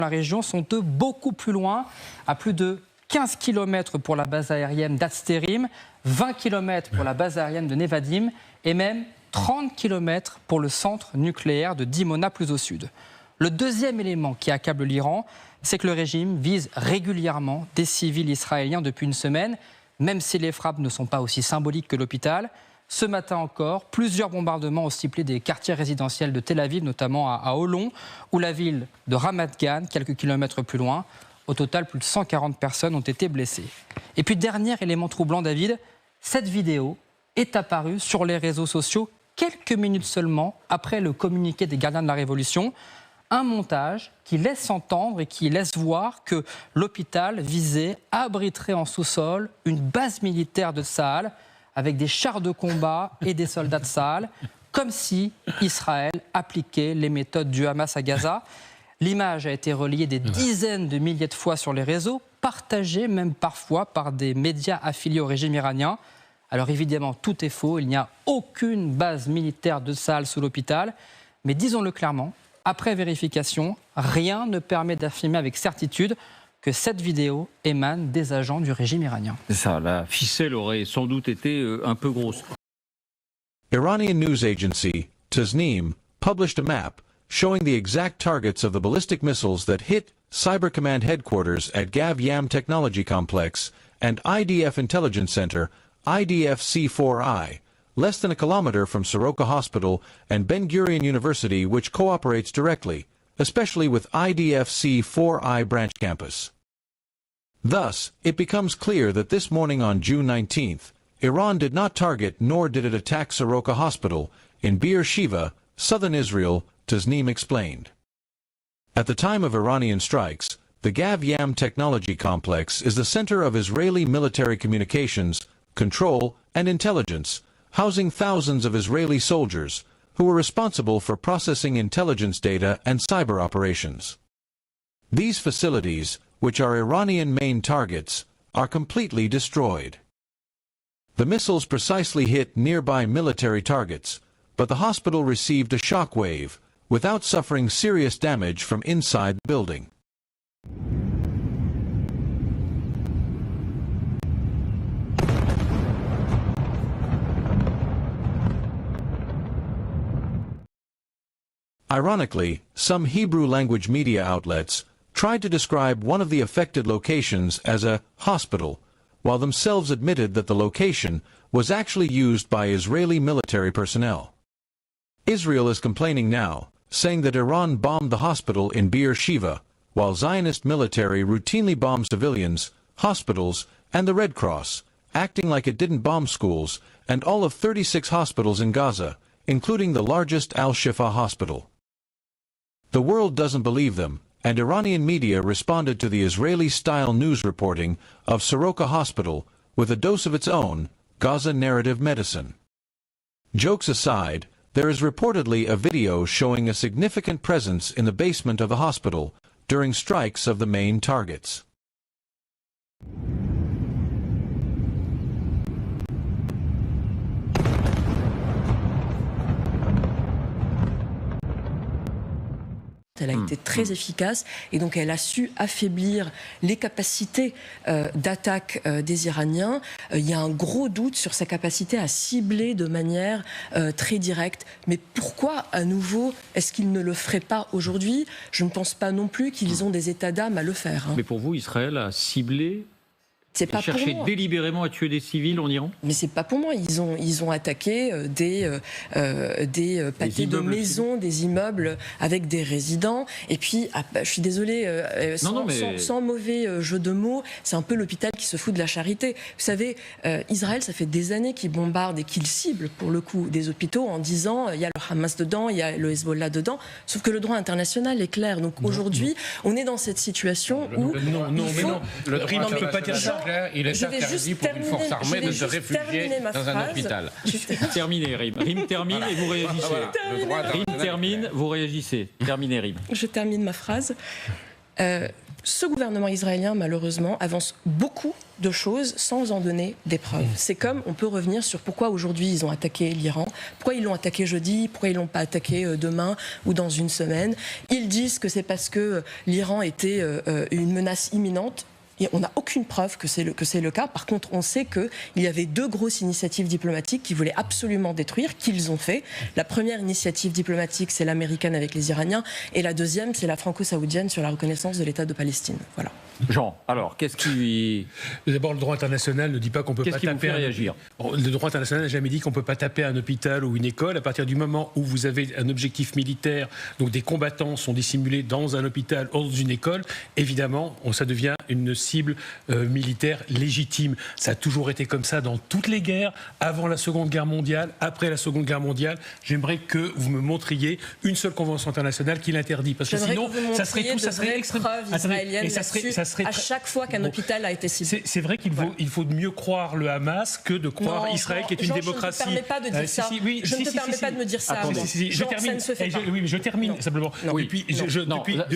la région sont eux beaucoup plus loin, à plus de 15 km pour la base aérienne d'Atsterim, 20 km pour la base aérienne de Nevadim et même 30 km pour le centre nucléaire de Dimona plus au sud. Le deuxième élément qui accable l'Iran, c'est que le régime vise régulièrement des civils israéliens depuis une semaine, même si les frappes ne sont pas aussi symboliques que l'hôpital. Ce matin encore, plusieurs bombardements ont ciblé des quartiers résidentiels de Tel Aviv, notamment à Holon, ou la ville de Ramat Gan, quelques kilomètres plus loin. Au total, plus de 140 personnes ont été blessées. Et puis, dernier élément troublant, David, cette vidéo est apparue sur les réseaux sociaux quelques minutes seulement après le communiqué des gardiens de la Révolution. Un montage qui laisse entendre et qui laisse voir que l'hôpital visé abriterait en sous-sol une base militaire de Tsahal avec des chars de combat et des soldats de Tsahal, comme si Israël appliquait les méthodes du Hamas à Gaza. L'image a été relayée des dizaines de milliers de fois sur les réseaux, partagée même parfois par des médias affiliés au régime iranien. Alors évidemment, tout est faux, il n'y a aucune base militaire de Tsahal sous l'hôpital, mais disons-le clairement, après vérification, rien ne permet d'affirmer avec certitude que cette vidéo émane des agents du régime iranien. C'est ça, la ficelle aurait sans doute été un peu grosse. Iranian news agency, Tasnim, published a map showing the exact targets of the ballistic missiles that hit Cyber Command headquarters at Gav Yam Technology Complex and IDF Intelligence Center, IDF C4I, less than a kilometer from Soroka Hospital and Ben-Gurion University, which cooperates directly, especially with IDF C4I branch campus. Thus, it becomes clear that this morning on June 19th, Iran did not target nor did it attack Soroka Hospital in Beer Sheva, southern Israel, Tasnim explained. At the time of Iranian strikes, the Gav Yam Technology Complex is the center of Israeli military communications, control, and intelligence, housing thousands of Israeli soldiers who were responsible for processing intelligence data and cyber operations. These facilities, which are Iranian main targets, are completely destroyed. The missiles precisely hit nearby military targets, but the hospital received a shock wave without suffering serious damage from inside the building. Ironically, some Hebrew-language media outlets tried to describe one of the affected locations as a hospital, while themselves admitted that the location was actually used by Israeli military personnel. Israel is complaining now, saying that Iran bombed the hospital in Beer Sheva, while Zionist military routinely bombed civilians, hospitals, and the Red Cross, acting like it didn't bomb schools and all of 36 hospitals in Gaza, including the largest Al-Shifa hospital. The world doesn't believe them, and Iranian media responded to the Israeli-style news reporting of Soroka Hospital with a dose of its own, Gaza narrative medicine. Jokes aside, there is reportedly a video showing a significant presence in the basement of the hospital during strikes of the main targets. Elle a été très efficace et donc elle a su affaiblir les capacités d'attaque des Iraniens. Il y a un gros doute sur sa capacité à cibler de manière très directe. Mais pourquoi, à nouveau, est-ce qu'ils ne le feraient pas aujourd'hui? Je ne pense pas non plus qu'ils ont des états d'âme à le faire. Mais pour vous, Israël a ciblé... C'est pas chercher délibérément à tuer des civils en Iran? Mais c'est pas pour moi. Ils ont attaqué des pâtés de maisons, des immeubles avec des résidents. Et puis, je suis désolée, sans mauvais jeu de mots, c'est un peu l'hôpital qui se fout de la charité. Vous savez, Israël, ça fait des années qu'il bombarde et qu'il cible, pour le coup, des hôpitaux en disant il y a le Hamas dedans, il y a le Hezbollah dedans. Sauf que le droit international est clair. Donc aujourd'hui, on est dans cette situation où... Le Rym ne peut pas dire ça. Il est interdit pour une force armée de se réfugier dans un hôpital. Terminez, Rym. Rym termine et vous réagissez. Rym termine, vous réagissez. Terminez, Rym. Je termine ma phrase. Ce gouvernement israélien, malheureusement, avance beaucoup de choses sans en donner des preuves. C'est comme on peut revenir sur pourquoi aujourd'hui ils ont attaqué l'Iran, pourquoi ils l'ont attaqué jeudi, pourquoi ils l'ont pas attaqué demain ou dans une semaine. Ils disent que c'est parce que l'Iran était une menace imminente. Et on n'a aucune preuve que c'est le cas. Par contre, on sait qu'il y avait 2 grosses initiatives diplomatiques qui voulaient absolument détruire, qu'ils ont fait. La première initiative diplomatique, c'est l'américaine avec les Iraniens. Et la deuxième, c'est la franco-saoudienne sur la reconnaissance de l'État de Palestine. Voilà. Jean, alors, qu'est-ce qui... D'abord, le droit international ne dit pas qu'on peut pas taper... Qu'est-ce qui vous fait réagir ? Le droit international n'a jamais dit qu'on ne peut pas taper un hôpital ou une école. À partir du moment où vous avez un objectif militaire, donc des combattants sont dissimulés dans un hôpital ou dans une école, évidemment, ça devient une cible militaire légitime. Ça a toujours été comme ça dans toutes les guerres, avant la Seconde Guerre mondiale, après la Seconde Guerre mondiale. J'aimerais que vous me montriez une seule convention internationale qui l'interdit. Parce que sinon, ça serait tout, ça serait extrêmement... Et ça serait à chaque fois qu'un hôpital a été ciblé. C'est vrai qu'il faut mieux croire le Hamas que de croire Israël qui est une démocratie. Je ne te permets pas de dire ça. Je ne te permets pas de me dire ça. Je termine. Oui, mais je termine simplement.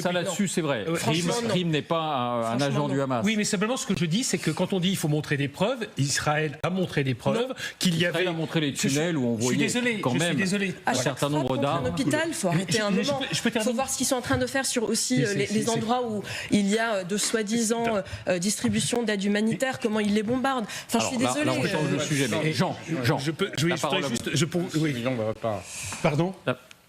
Ça là-dessus, c'est vrai. Rym n'est pas un agent du Hamas. Oui, mais simplement ce que je dis, c'est que quand on dit qu'il faut montrer des preuves, Israël a montré des preuves qu'il y avait... Israël a montré les tunnels où on voyait quand même un certain nombre d'armes. Un hôpital, il faut arrêter un moment. Il faut voir ce qu'ils sont en train de faire sur aussi les endroits où il y a de soi-disant distribution d'aide humanitaire, comment ils les bombardent. Enfin, je suis désolée. Là, on change de sujet. Mais Jean, Pardon ?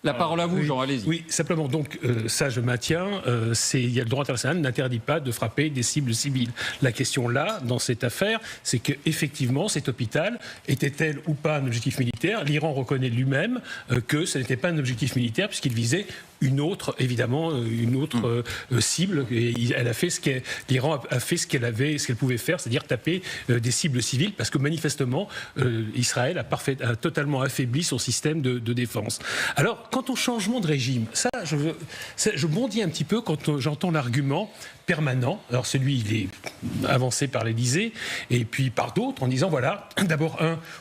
La parole à vous, Jean, allez-y. Oui, simplement, donc, ça je maintiens, le droit international n'interdit pas de frapper des cibles civiles. La question là, dans cette affaire, c'est qu'effectivement, cet hôpital était-elle ou pas un objectif militaire ? L'Iran reconnaît lui-même que ce n'était pas un objectif militaire puisqu'il visait une autre cible. Et l'Iran a fait ce qu'elle pouvait faire, c'est-à-dire taper des cibles civiles, parce que manifestement, Israël a totalement affaibli son système de défense. Alors, quant au changement de régime, je bondis un petit peu quand j'entends l'argument permanent. Alors celui, il est avancé par l'Élysée et puis par d'autres en disant, voilà, d'abord,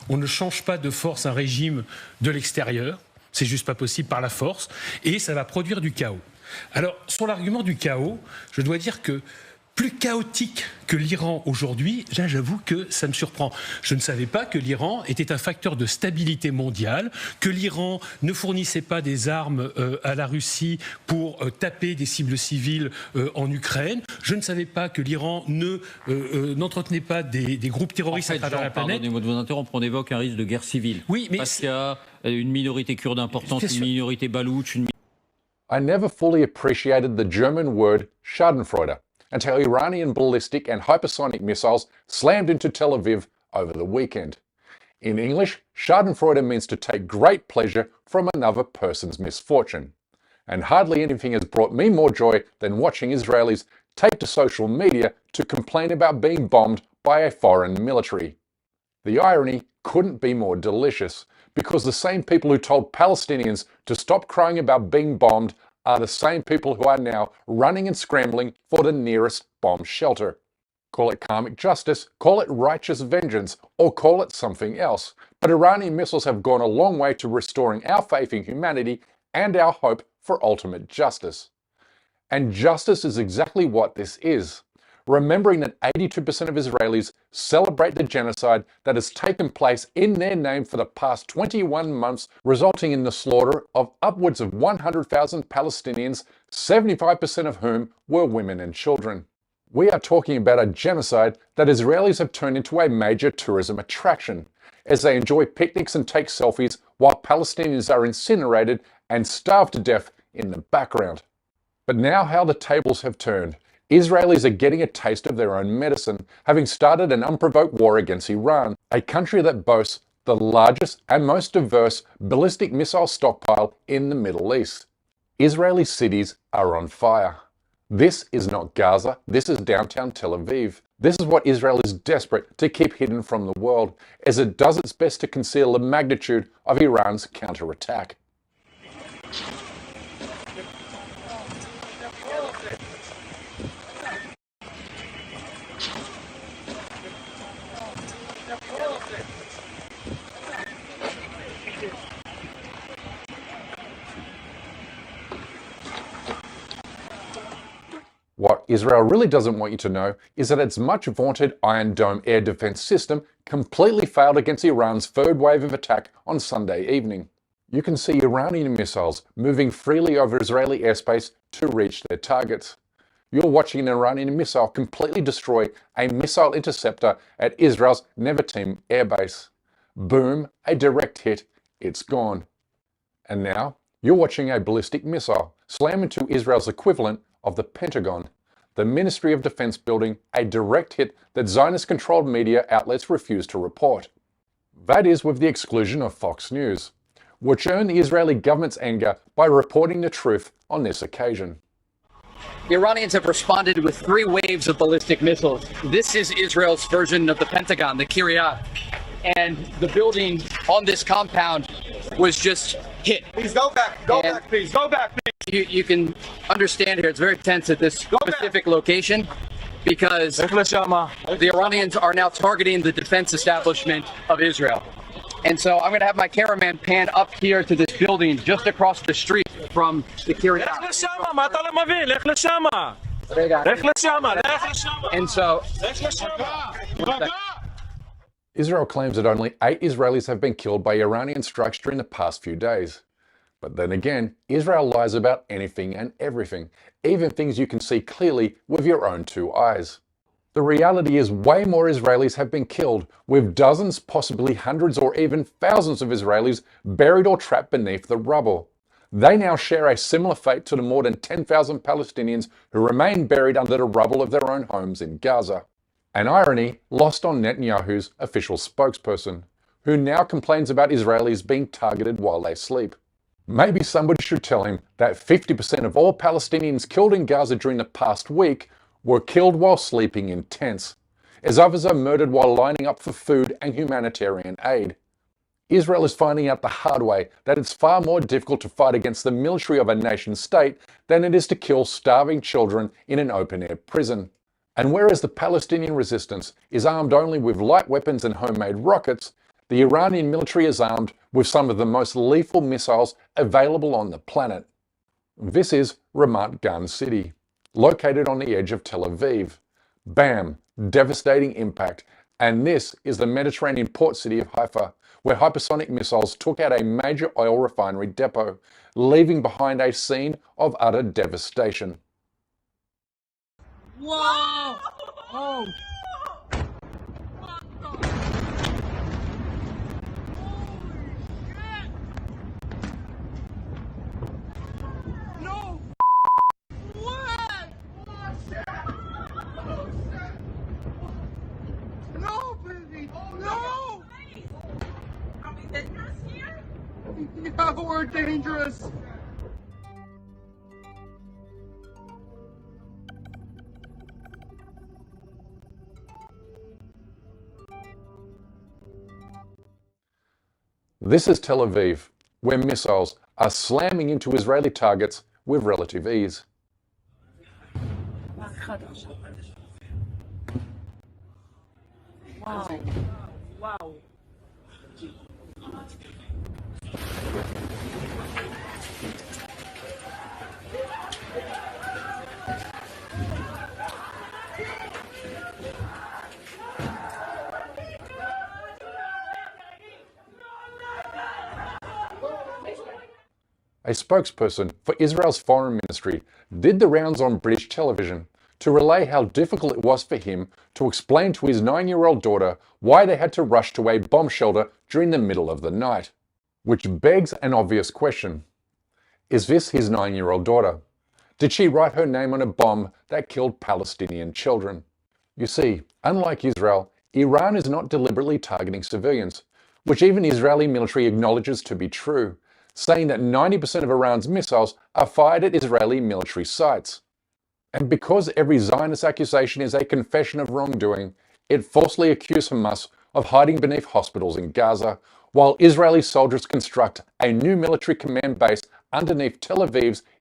on ne change pas de force un régime de l'extérieur. C'est juste pas possible par la force, et ça va produire du chaos. Alors, sur l'argument du chaos, je dois dire que plus chaotique que l'Iran aujourd'hui, là, j'avoue que ça me surprend. Je ne savais pas que l'Iran était un facteur de stabilité mondiale, que l'Iran ne fournissait pas des armes à la Russie pour taper des cibles civiles en Ukraine. Je ne savais pas que l'Iran n'entretenait pas des groupes terroristes à travers la planète. Pardonnez-moi de vous interrompre, on évoque un risque de guerre civile. Oui, mais parce qu'il y a une minorité kurde importante, une minorité baloutche, I never fully appreciated the German word Schadenfreude until Iranian ballistic and hypersonic missiles slammed into Tel Aviv over the weekend. In English, Schadenfreude means to take great pleasure from another person's misfortune. And hardly anything has brought me more joy than watching Israelis take to social media to complain about being bombed by a foreign military. The irony couldn't be more delicious, because the same people who told Palestinians to stop crying about being bombed are the same people who are now running and scrambling for the nearest bomb shelter. Call it karmic justice, call it righteous vengeance, or call it something else. But Iranian missiles have gone a long way to restoring our faith in humanity and our hope for ultimate justice. And justice is exactly what this is. Remembering that 82% of Israelis celebrate the genocide that has taken place in their name for the past 21 months, resulting in the slaughter of upwards of 100,000 Palestinians, 75% of whom were women and children. We are talking about a genocide that Israelis have turned into a major tourism attraction, as they enjoy picnics and take selfies while Palestinians are incinerated and starved to death in the background. But now how the tables have turned. Israelis are getting a taste of their own medicine, having started an unprovoked war against Iran, a country that boasts the largest and most diverse ballistic missile stockpile in the Middle East. Israeli cities are on fire. This is not Gaza, this is downtown Tel Aviv. This is what Israel is desperate to keep hidden from the world, as it does its best to conceal the magnitude of Iran's counterattack. What Israel really doesn't want you to know is that its much vaunted Iron Dome air defense system completely failed against Iran's third wave of attack on Sunday evening. You can see Iranian missiles moving freely over Israeli airspace to reach their targets. You're watching an Iranian missile completely destroy a missile interceptor at Israel's Nevatim airbase. Boom, a direct hit, it's gone. And now, you're watching a ballistic missile slam into Israel's equivalent of the Pentagon, the Ministry of Defense building, a direct hit that Zionist-controlled media outlets refuse to report. That is with the exclusion of Fox News, which earned the Israeli government's anger by reporting the truth on this occasion. The Iranians have responded with 3 waves of ballistic missiles. This is Israel's version of the Pentagon, the Kiryat. And the building on this compound was just hit. Please go back, please, go back, please. You can understand here, it's very tense at this specific location because the Iranians are now targeting the defense establishment of Israel. And so I'm going to have my cameraman pan up here to this building just across the street from the Kiryat. And so Israel claims that only 8 Israelis have been killed by Iranian strikes during the past few days. But then again, Israel lies about anything and everything, even things you can see clearly with your own 2 eyes. The reality is way more Israelis have been killed, with dozens, possibly hundreds or even thousands of Israelis buried or trapped beneath the rubble. They now share a similar fate to the more than 10,000 Palestinians who remain buried under the rubble of their own homes in Gaza. An irony lost on Netanyahu's official spokesperson, who now complains about Israelis being targeted while they sleep. Maybe somebody should tell him that 50% of all Palestinians killed in Gaza during the past week were killed while sleeping in tents, as others are murdered while lining up for food and humanitarian aid. Israel is finding out the hard way that it's far more difficult to fight against the military of a nation state than it is to kill starving children in an open-air prison. And whereas the Palestinian resistance is armed only with light weapons and homemade rockets, the Iranian military is armed with some of the most lethal missiles available on the planet. This is Ramat Gan City, located on the edge of Tel Aviv. Bam! Devastating impact. And this is the Mediterranean port city of Haifa, where hypersonic missiles took out a major oil refinery depot, leaving behind a scene of utter devastation. Whoa! Oh! No! What? Oh, shit! Oh, shit! No, baby! No! Are we dangerous here? Yeah, we're dangerous! This is Tel Aviv, where missiles are slamming into Israeli targets with relative ease. Wow. Wow. A spokesperson for Israel's foreign ministry did the rounds on British television to relay how difficult it was for him to explain to his 9-year-old daughter why they had to rush to a bomb shelter during the middle of the night. Which begs an obvious question. Is this his 9-year-old daughter? Did she write her name on a bomb that killed Palestinian children? You see, unlike Israel, Iran is not deliberately targeting civilians, which even Israeli military acknowledges to be true, saying that 90% of Iran's missiles are fired at Israeli military sites. And because every Zionist accusation is a confession of wrongdoing, it falsely accused Hamas of hiding beneath hospitals in Gaza, while Israeli soldiers construct a new military command base underneath Tel Aviv's